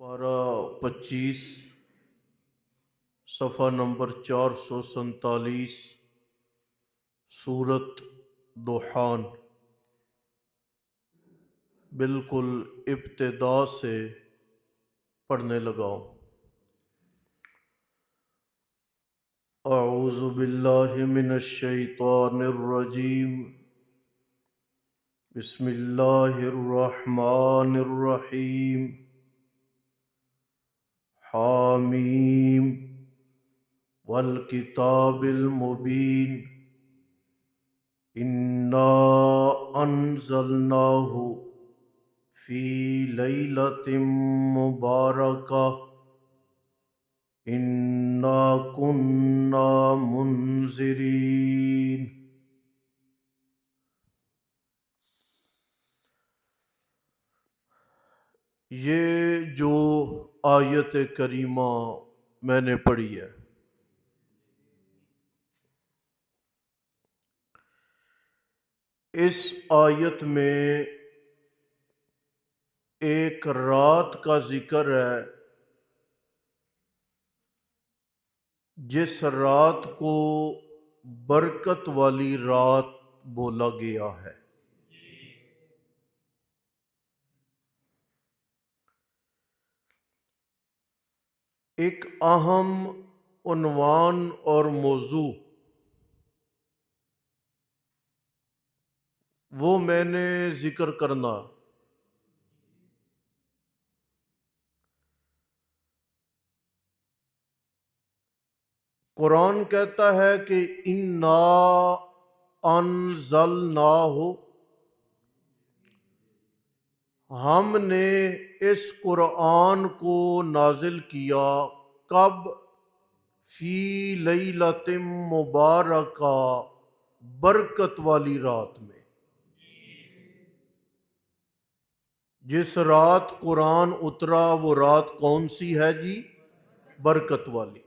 پارہ 25 صفحہ نمبر 447 سورت دخان بالکل ابتدا سے پڑھنے لگاؤ۔ اعوذ باللہ من الشیطان الرجیم، بسم اللہ الرحمن الرحیم، حامیم والکتاب المبین، انا انزلناہ فی لیلۃ مبارکہ انا کنا منذرین۔ یہ جو آیت کریمہ میں نے پڑھی ہے، اس آیت میں ایک رات کا ذکر ہے جس رات کو برکت والی رات بولا گیا ہے۔ ایک اہم عنوان اور موضوع وہ میں نے ذکر کرنا، قرآن کہتا ہے کہ انا انزلناہ، ہم نے اس قرآن کو نازل کیا کب؟ فی لیلۃ مبارکہ، برکت والی رات میں۔ جس رات قرآن اترا وہ رات کون سی ہے جی؟ برکت والی۔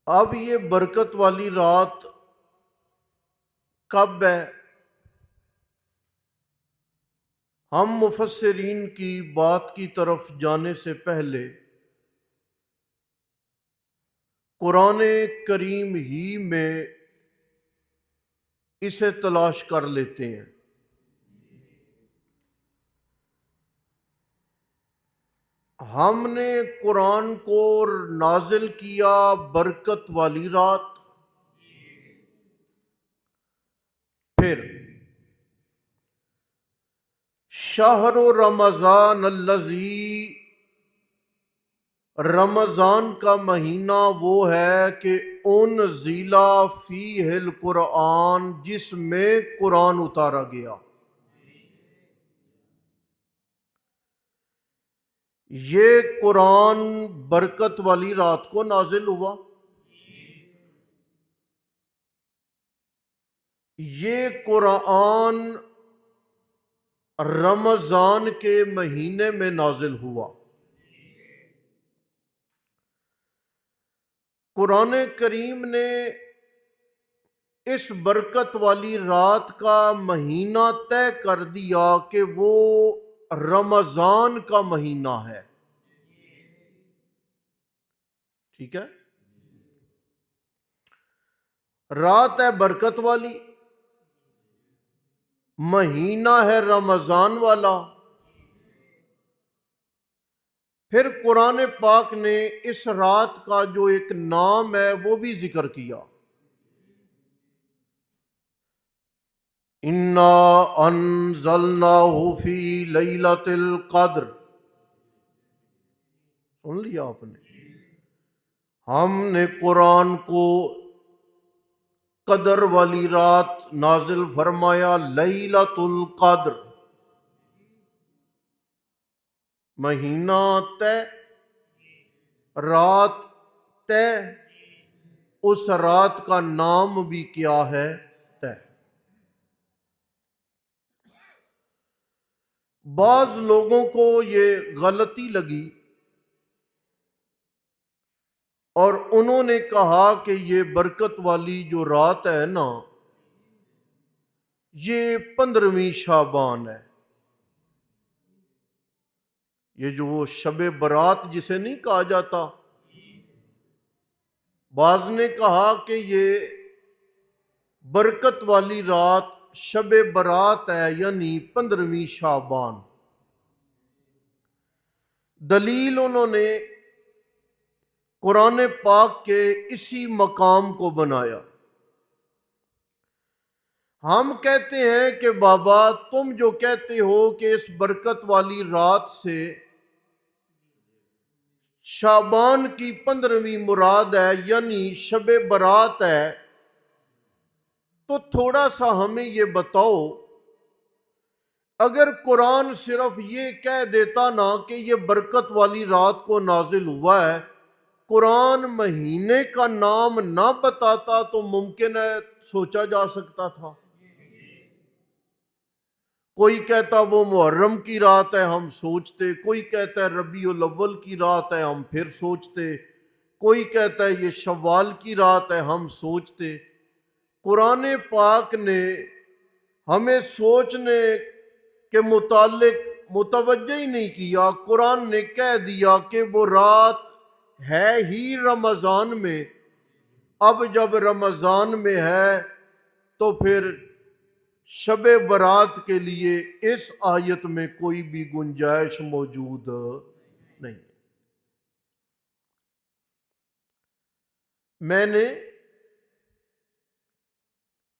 اب یہ برکت والی رات کب ہے؟ ہم مفسرین کی بات کی طرف جانے سے پہلے قرآن کریم ہی میں اسے تلاش کر لیتے ہیں۔ ہم نے قرآن کو نازل کیا برکت والی رات، پھر شہر رمضان الذی، رمضان کا مہینہ وہ ہے کہ انزل فیہ القرآن، جس میں قرآن اتارا گیا۔ یہ قرآن برکت والی رات کو نازل ہوا۔ یہ قرآن رمضان کے مہینے میں نازل ہوا۔ قرآن کریم نے اس برکت والی رات کا مہینہ طے کر دیا کہ وہ رمضان کا مہینہ ہے۔ ٹھیک ہے، رات ہے برکت والی، مہینہ ہے رمضان والا۔ پھر قرآن پاک نے اس رات کا جو ایک نام ہے وہ بھی ذکر کیا، انا انزلناہ فی لیلۃ القدر۔ سن لیا آپ نے؟ ہم نے قرآن کو قدر والی رات نازل فرمایا، لیلۃ القدر، مہینہ طے، رات طے، اس رات کا نام بھی کیا ہے؟ طے۔ بعض لوگوں کو یہ غلطی لگی اور انہوں نے کہا کہ یہ برکت والی جو رات ہے نا، یہ 15ویں شعبان ہے۔ یہ جو وہ شب برات جسے نہیں کہا جاتا، بعض نے کہا کہ یہ برکت والی رات شب برات ہے، یعنی 15ویں شعبان۔ دلیل انہوں نے قرآن پاک کے اسی مقام کو بنایا۔ ہم کہتے ہیں کہ بابا تم جو کہتے ہو کہ اس برکت والی رات سے شعبان کی 15ویں مراد ہے، یعنی شب برات ہے، تو تھوڑا سا ہمیں یہ بتاؤ، اگر قرآن صرف یہ کہہ دیتا نا کہ یہ برکت والی رات کو نازل ہوا ہے، قرآن مہینے کا نام نہ بتاتا تو ممکن ہے سوچا جا سکتا تھا۔ کوئی کہتا وہ محرم کی رات ہے، ہم سوچتے، کوئی کہتا ہے ربیع الاول کی رات ہے، ہم پھر سوچتے، کوئی کہتا ہے یہ شوال کی رات ہے، ہم سوچتے۔ قرآن پاک نے ہمیں سوچنے کے متعلق متوجہ ہی نہیں کیا، قرآن نے کہہ دیا کہ وہ رات ہے ہی رمضان میں۔ اب جب رمضان میں ہے تو پھر شب برات کے لیے اس آیت میں کوئی بھی گنجائش موجود نہیں۔ میں نے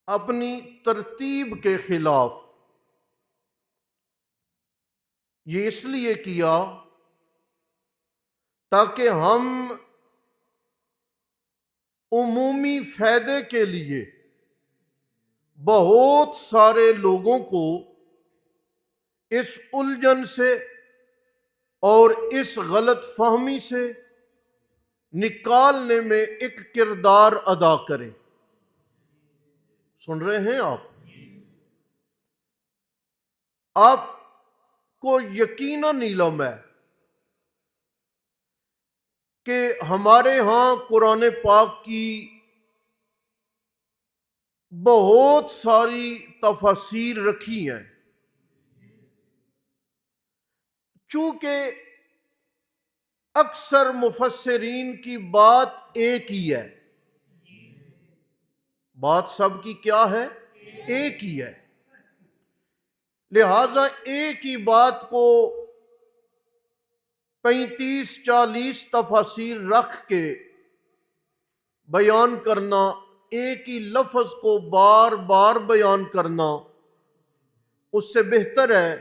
اپنی ترتیب کے خلاف یہ اس لیے کیا تاکہ ہم عمومی فائدے کے لیے بہت سارے لوگوں کو اس الجھن سے اور اس غلط فہمی سے نکالنے میں ایک کردار ادا کریں۔ سن رہے ہیں آپ کو یقیناً علم ہے کہ ہمارے ہاں قرآن پاک کی بہت ساری تفاسیر رکھی ہیں، چونکہ اکثر مفسرین کی بات ایک ہی ہے۔ بات سب کی کیا ہے؟ ایک ہی ہے۔ لہذا ایک ہی بات کو 35-40 تفاسیر رکھ کے بیان کرنا، ایک ہی لفظ کو بار بار بیان کرنا، اس سے بہتر ہے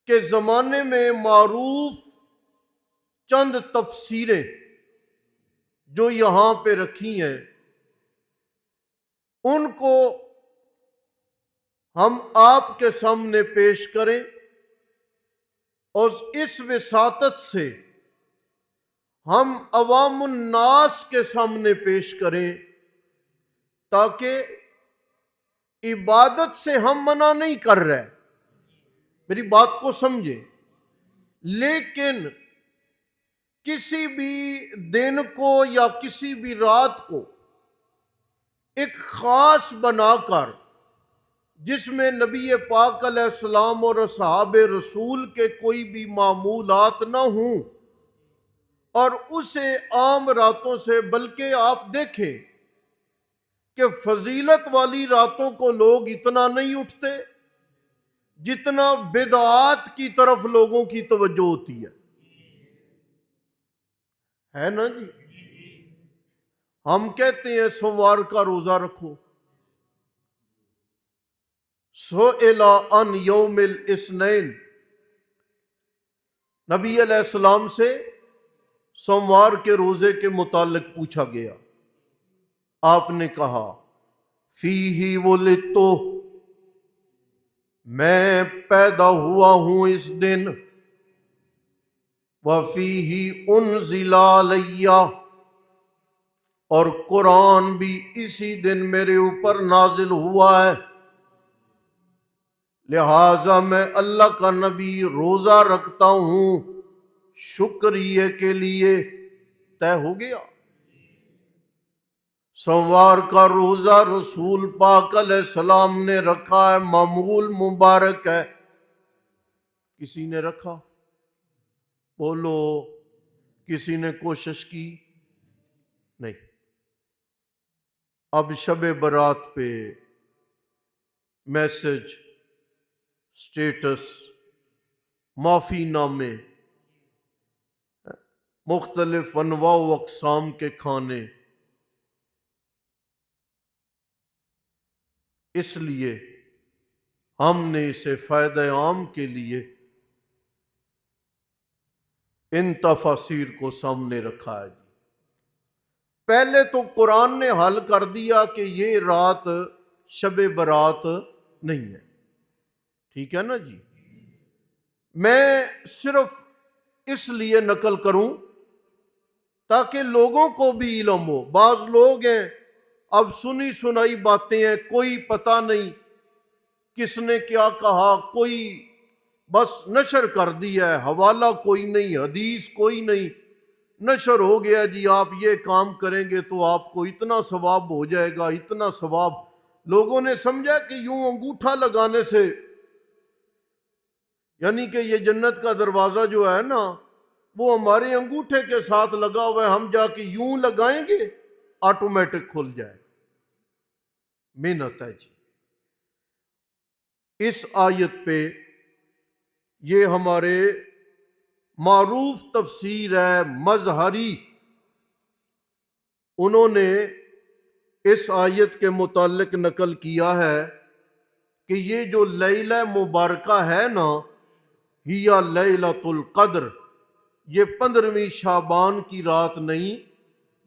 کہ زمانے میں معروف چند تفسیریں جو یہاں پہ رکھی ہیں ان کو ہم آپ کے سامنے پیش کریں اور اس وساطت سے ہم عوام الناس کے سامنے پیش کریں، تاکہ عبادت سے ہم منع نہیں کر رہے، میری بات کو سمجھیں، لیکن کسی بھی دن کو یا کسی بھی رات کو ایک خاص بنا کر جس میں نبی پاک علیہ السلام اور اصحاب رسول کے کوئی بھی معمولات نہ ہوں، اور اسے عام راتوں سے، بلکہ آپ دیکھیں کہ فضیلت والی راتوں کو لوگ اتنا نہیں اٹھتے جتنا بدعات کی طرف لوگوں کی توجہ ہوتی ہے نا جی؟ ہم کہتے ہیں سوموار کا روزہ رکھو، سئل عن یوم الاثنین، نبی علیہ السلام سے سوموار کے روزے کے متعلق پوچھا گیا، آپ نے کہا فیہ ولدت، میں پیدا ہوا ہوں اس دن، وفیہ انزل علی، اور قرآن بھی اسی دن میرے اوپر نازل ہوا ہے، لہٰذا میں اللہ کا نبی روزہ رکھتا ہوں شکریہ کے لیے۔ طے ہو گیا، سوموار کا روزہ رسول پاک علیہ السلام نے رکھا ہے، معمول مبارک ہے۔ کسی نے رکھا؟ بولو کسی نے کوشش کی؟ نہیں۔ اب شب برات پہ میسج، سٹیٹس، معافی نامے، مختلف انواع و اقسام کے کھانے، اس لیے ہم نے اسے فائدہ عام کے لیے ان تفاسیر کو سامنے رکھا ہے جی۔ پہلے تو قرآن نے حل کر دیا کہ یہ رات شب برات نہیں ہے، ٹھیک ہے نا جی۔ میں صرف اس لیے نقل کروں تاکہ لوگوں کو بھی علم ہو۔ بعض لوگ ہیں اب سنی سنائی باتیں ہیں، کوئی پتہ نہیں کس نے کیا کہا، کوئی بس نشر کر دیا ہے، حوالہ کوئی نہیں، حدیث کوئی نہیں، نشر ہو گیا جی آپ یہ کام کریں گے تو آپ کو اتنا ثواب ہو جائے گا، اتنا ثواب۔ لوگوں نے سمجھا کہ یوں انگوٹھا لگانے سے، یعنی کہ یہ جنت کا دروازہ جو ہے نا وہ ہمارے انگوٹھے کے ساتھ لگا ہوا ہے، ہم جا کے یوں لگائیں گے آٹومیٹک کھل جائے گا۔ محنت ہے جی۔ اس آیت پہ یہ ہمارے معروف تفسیر ہے مظہری، انہوں نے اس آیت کے متعلق نقل کیا ہے کہ یہ جو لیلہ مبارکہ ہے نا، ہیا لیلۃ القدر، یہ 15ویں شعبان کی رات نہیں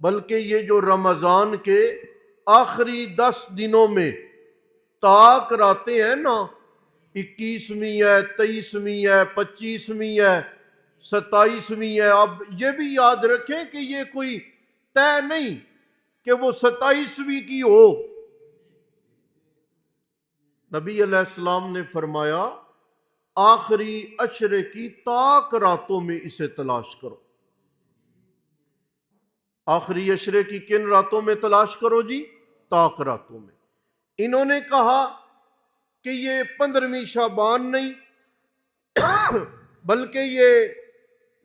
بلکہ یہ جو رمضان کے آخری 10 دنوں میں طاق راتیں ہیں نا، 21ویں ہے، 23ویں ہے، 25ویں ہے، 27ویں ہے۔ اب یہ بھی یاد رکھیں کہ یہ کوئی طے نہیں کہ وہ 27ویں کی ہو۔ نبی علیہ السلام نے فرمایا آخری عشرے کی طاق راتوں میں اسے تلاش کرو۔ آخری عشرے کی کن راتوں میں تلاش کرو جی؟ طاق راتوں میں۔ انہوں نے کہا کہ یہ 15ویں شعبان نہیں بلکہ یہ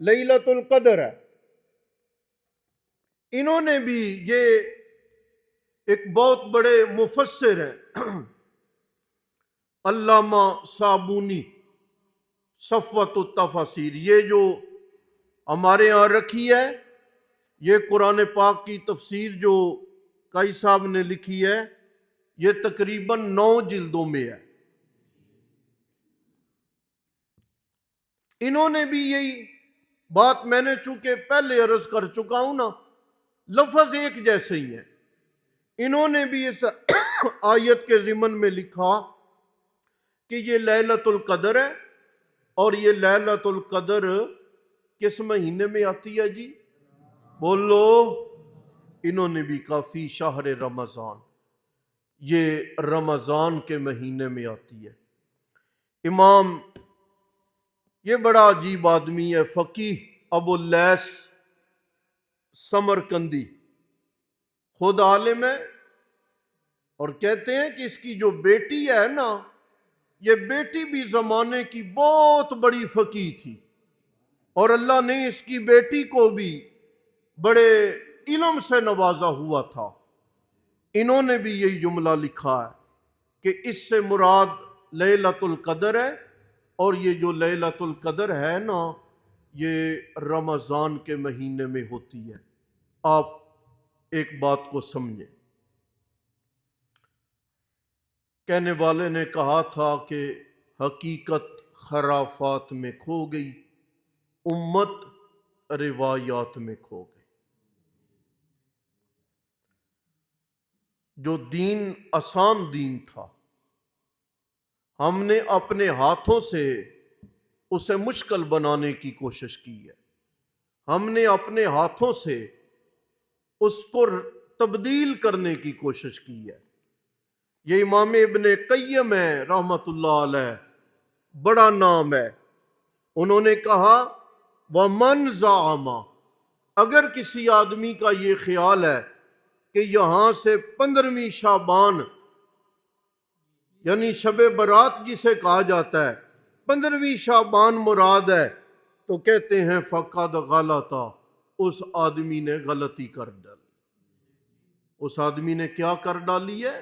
لیلۃ القدر ہے۔ انہوں نے بھی، یہ ایک بہت بڑے مفسر ہیں علامہ صابونی، صفوت التفاسیر، یہ جو ہمارے ہاں رکھی ہے، یہ قرآن پاک کی تفسیر جو کائی صاحب نے لکھی ہے، یہ تقریباً 9 جلدوں میں ہے۔ انہوں نے بھی یہی بات، میں نے چونکہ پہلے عرض کر چکا ہوں نا، لفظ ایک جیسے ہی ہیں، انہوں نے بھی اس آیت کے ضمن میں لکھا کہ یہ لیلۃ القدر ہے، اور یہ لیلۃ القدر کس مہینے میں آتی ہے جی؟ بولو۔ انہوں نے بھی کافی شہر رمضان، یہ رمضان کے مہینے میں آتی ہے۔ امام، یہ بڑا عجیب آدمی ہے، فقیہ ابو اللیث سمرقندی، خود عالم ہے، اور کہتے ہیں کہ اس کی جو بیٹی ہے نا، یہ بیٹی بھی زمانے کی بہت بڑی فقیہ تھی، اور اللہ نے اس کی بیٹی کو بھی بڑے علم سے نوازا ہوا تھا۔ انہوں نے بھی یہی جملہ لکھا ہے کہ اس سے مراد لیلۃ القدر ہے، اور یہ جو لیلۃ القدر ہے نا یہ رمضان کے مہینے میں ہوتی ہے۔ آپ ایک بات کو سمجھیں، کہنے والے نے کہا تھا کہ حقیقت خرافات میں کھو گئی، امت روایات میں کھو گئی۔ جو دین آسان دین تھا، ہم نے اپنے ہاتھوں سے اسے مشکل بنانے کی کوشش کی ہے، ہم نے اپنے ہاتھوں سے اس کو تبدیل کرنے کی کوشش کی ہے۔ یہ امام ابن قیم ہے رحمت اللہ علیہ، بڑا نام ہے، انہوں نے کہا وَمَنْ زَعَمَ، اگر کسی آدمی کا یہ خیال ہے کہ یہاں سے 15ویں شعبان یعنی شب برات جسے کہا جاتا ہے 15ویں شعبان مراد ہے، تو تو کہتے ہیں فقد غلطا، اس آدمی نے غلطی کر ڈالی۔ اس آدمی نے کیا کر ڈالی ہے؟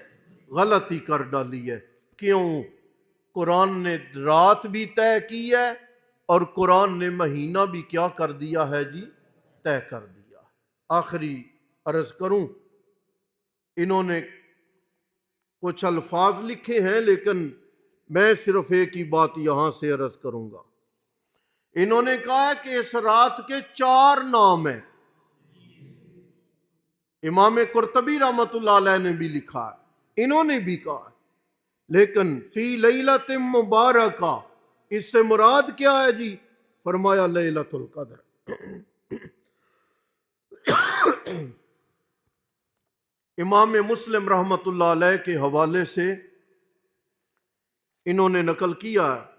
غلطی کر ڈالی ہے۔ کیوں؟ قرآن نے رات بھی طے کی ہے اور قرآن نے مہینہ بھی کیا کر دیا ہے جی؟ طے کر دیا۔ آخری عرض کروں، انہوں نے کچھ الفاظ لکھے ہیں لیکن میں صرف ایک ہی بات یہاں سے عرض کروں گا۔ انہوں نے کہا ہے کہ اس رات کے 4 نام ہیں۔ امام قرطبی رحمۃ اللہ علیہ نے بھی لکھا ہے، انہوں نے بھی کہا ہے، لیکن فی لیلۃ مبارکہ، اس سے مراد کیا ہے جی؟ فرمایا لیلۃ القدر۔ امام مسلم رحمۃ اللہ علیہ کے حوالے سے انہوں نے نقل کیا ہے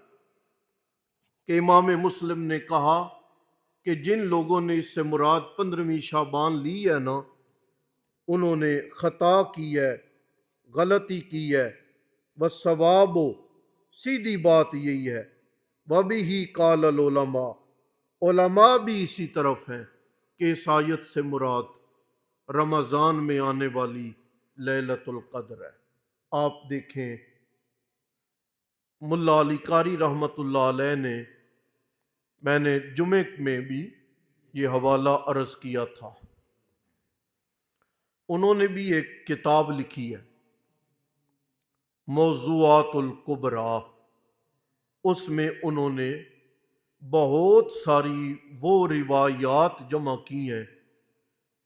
کہ امام مسلم نے کہا کہ جن لوگوں نے اس سے مراد 15ویں شعبان لی ہے نا، انہوں نے خطا کی ہے، غلطی کی ہے۔ والصواب، سیدھی بات یہی ہے، وبہ قال العلماء، علماء بھی اسی طرف ہیں کہ اس آیت سے مراد رمضان میں آنے والی لیلۃ القدر ہے۔ آپ دیکھیں ملا علی قاری رحمۃ اللہ علیہ نے، میں نے جمعے میں بھی یہ حوالہ عرض کیا تھا، انہوں نے بھی ایک کتاب لکھی ہے موضوعات الکبریٰ، اس میں انہوں نے بہت ساری وہ روایات جمع کی ہیں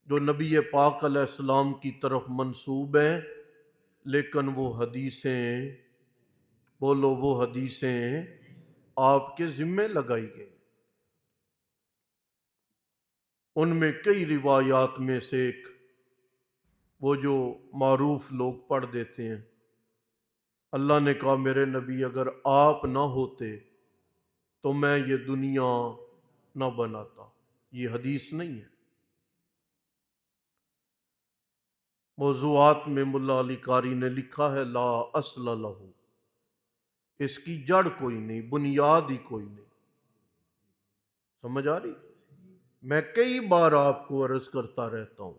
جو نبی پاک علیہ السلام کی طرف منسوب ہیں، لیکن وہ حدیثیں، بولو وہ حدیثیں آپ کے ذمے لگائی گئی۔ ان میں کئی روایات میں سے ایک وہ جو معروف لوگ پڑھ دیتے ہیں، اللہ نے کہا میرے نبی اگر آپ نہ ہوتے تو میں یہ دنیا نہ بناتا۔ یہ حدیث نہیں ہے۔ موضوعات میں ملا علی قاری نے لکھا ہے لا اصل لہ، اس کی جڑ کوئی نہیں، بنیاد ہی کوئی نہیں۔ سمجھ آ رہی؟ میں کئی بار آپ کو عرض کرتا رہتا ہوں،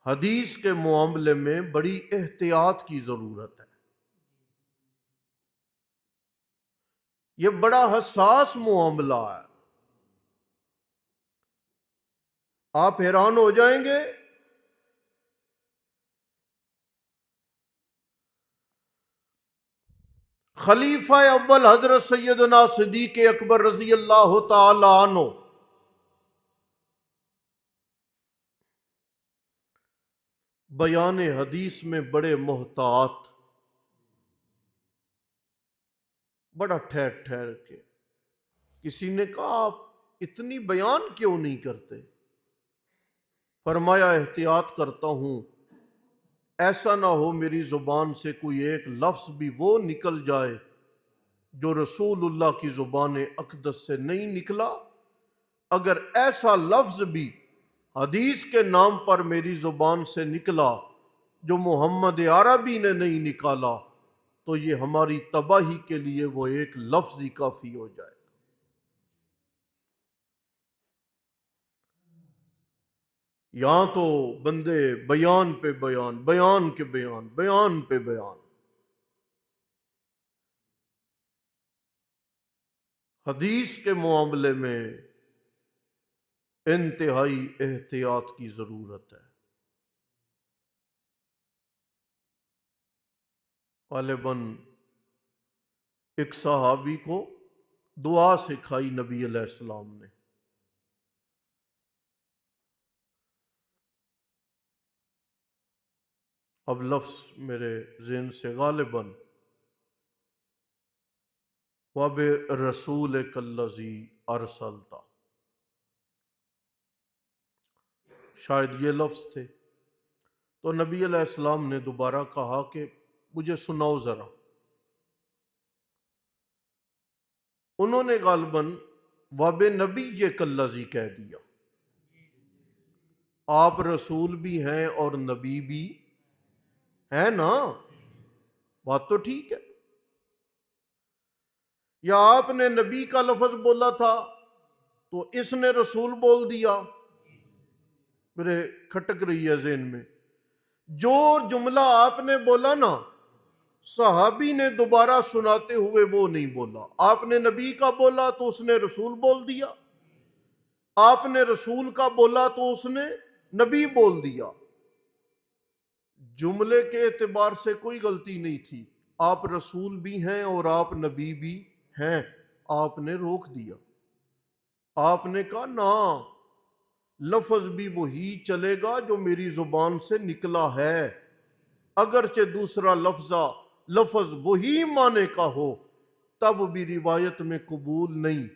حدیث کے معاملے میں بڑی احتیاط کی ضرورت ہے۔ یہ بڑا حساس معاملہ ہے۔ آپ حیران ہو جائیں گے، خلیفہ اول حضرت سیدنا صدیق اکبر رضی اللہ تعالی عنہ بیان حدیث میں بڑے محتاط، بڑا ٹھہر ٹھہر کے۔ کسی نے کہا آپ اتنی بیان کیوں نہیں کرتے؟ فرمایا احتیاط کرتا ہوں، ایسا نہ ہو میری زبان سے کوئی ایک لفظ بھی وہ نکل جائے جو رسول اللہ کی زبان اقدس سے نہیں نکلا۔ اگر ایسا لفظ بھی حدیث کے نام پر میری زبان سے نکلا جو محمد عربی نے نہیں نکالا تو یہ ہماری تباہی کے لیے وہ ایک لفظ ہی کافی ہو جائے۔ یہاں تو بندے بیان پہ بیان، بیان کے بیان، بیان پہ بیان۔ حدیث کے معاملے میں انتہائی احتیاط کی ضرورت ہے۔ غالباً ایک صحابی کو دعا سکھائی نبی علیہ السلام نے، اب لفظ میرے ذہن سے غالباً وَبِرَسُولِكَ الَّذِي أَرْسَلْتَ، شاید یہ لفظ تھے۔ تو نبی علیہ السلام نے دوبارہ کہا کہ مجھے سناؤ ذرا۔ انہوں نے غالباً وَبِنَبِيِّكَ الَّذِي کہہ دیا۔ آپ رسول بھی ہیں اور نبی بھی ہیں نا، بات تو ٹھیک ہے۔ یا آپ نے نبی کا لفظ بولا تھا تو اس نے رسول بول دیا، میرے کھٹک رہی ہے ذہن میں، جو جملہ آپ نے بولا نا صحابی نے دوبارہ سناتے ہوئے وہ نہیں بولا، آپ نے نبی کا بولا تو اس نے رسول بول دیا، آپ نے رسول کا بولا تو اس نے نبی بول دیا۔ جملے کے اعتبار سے کوئی غلطی نہیں تھی، آپ رسول بھی ہیں اور آپ نبی بھی ہیں، آپ نے روک دیا، آپ نے کہا نا، لفظ بھی وہی چلے گا جو میری زبان سے نکلا ہے، اگرچہ دوسرا لفظ وہی معنی کا ہو تب بھی روایت میں قبول نہیں،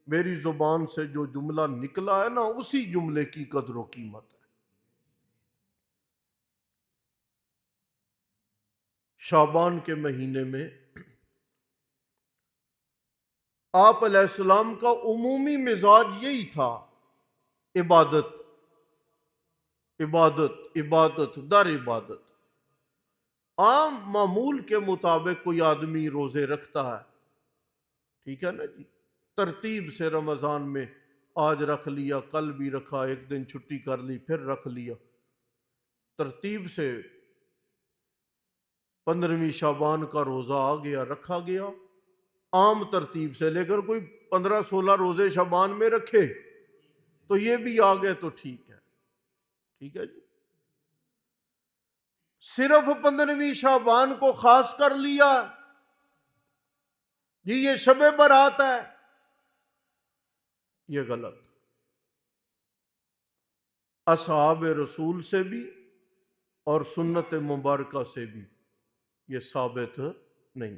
میری زبان سے جو جملہ نکلا ہے نا اسی جملے کی قدر و قیمت ہے۔ شعبان کے مہینے میں آپ علیہ السلام کا عمومی مزاج یہی تھا، عبادت عبادت عبادت در عبادت۔ عام معمول کے مطابق کوئی آدمی روزے رکھتا ہے، ٹھیک ہے نا جی، ترتیب سے رمضان میں آج رکھ لیا، کل بھی رکھا، ایک دن چھٹی کر لی، پھر رکھ لیا، ترتیب سے 15ویں شعبان کا روزہ آ گیا، رکھا گیا عام ترتیب سے۔ لیکن کوئی 15-16 روزے شعبان میں رکھے تو یہ بھی آ گئے تو ٹھیک ہے، ٹھیک ہے جی۔ صرف 15ویں شعبان کو خاص کر لیا جی یہ شب برات ہے، یہ غلط، اصحاب رسول سے بھی اور سنت مبارکہ سے بھی یہ ثابت نہیں۔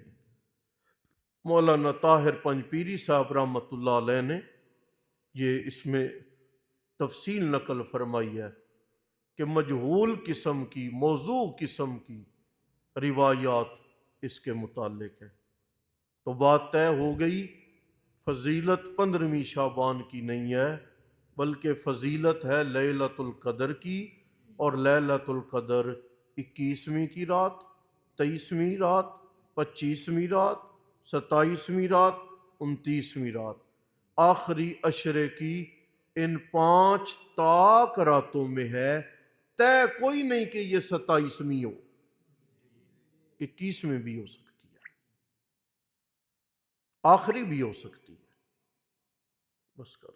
مولانا طاہر پنجپیری صاحب رحمۃ اللہ علیہ نے یہ اس میں تفصیل نقل فرمائی ہے کہ مجہول قسم کی، موضوع قسم کی روایات اس کے متعلق ہے، تو بات طے ہو گئی، فضیلت 15ویں شعبان کی نہیں ہے بلکہ فضیلت ہے لیلۃ القدر کی، اور لیلۃ القدر 21ویں کی رات، 23ویں رات، 25ویں رات، 27ویں رات، 29ویں رات، آخری عشرے کی ان 5 طاق راتوں میں ہے، طے کوئی نہیں کہ یہ 27ویں ہو، 21ویں بھی ہو سکتی ہے، آخری بھی ہو سکتی ہے، بس کر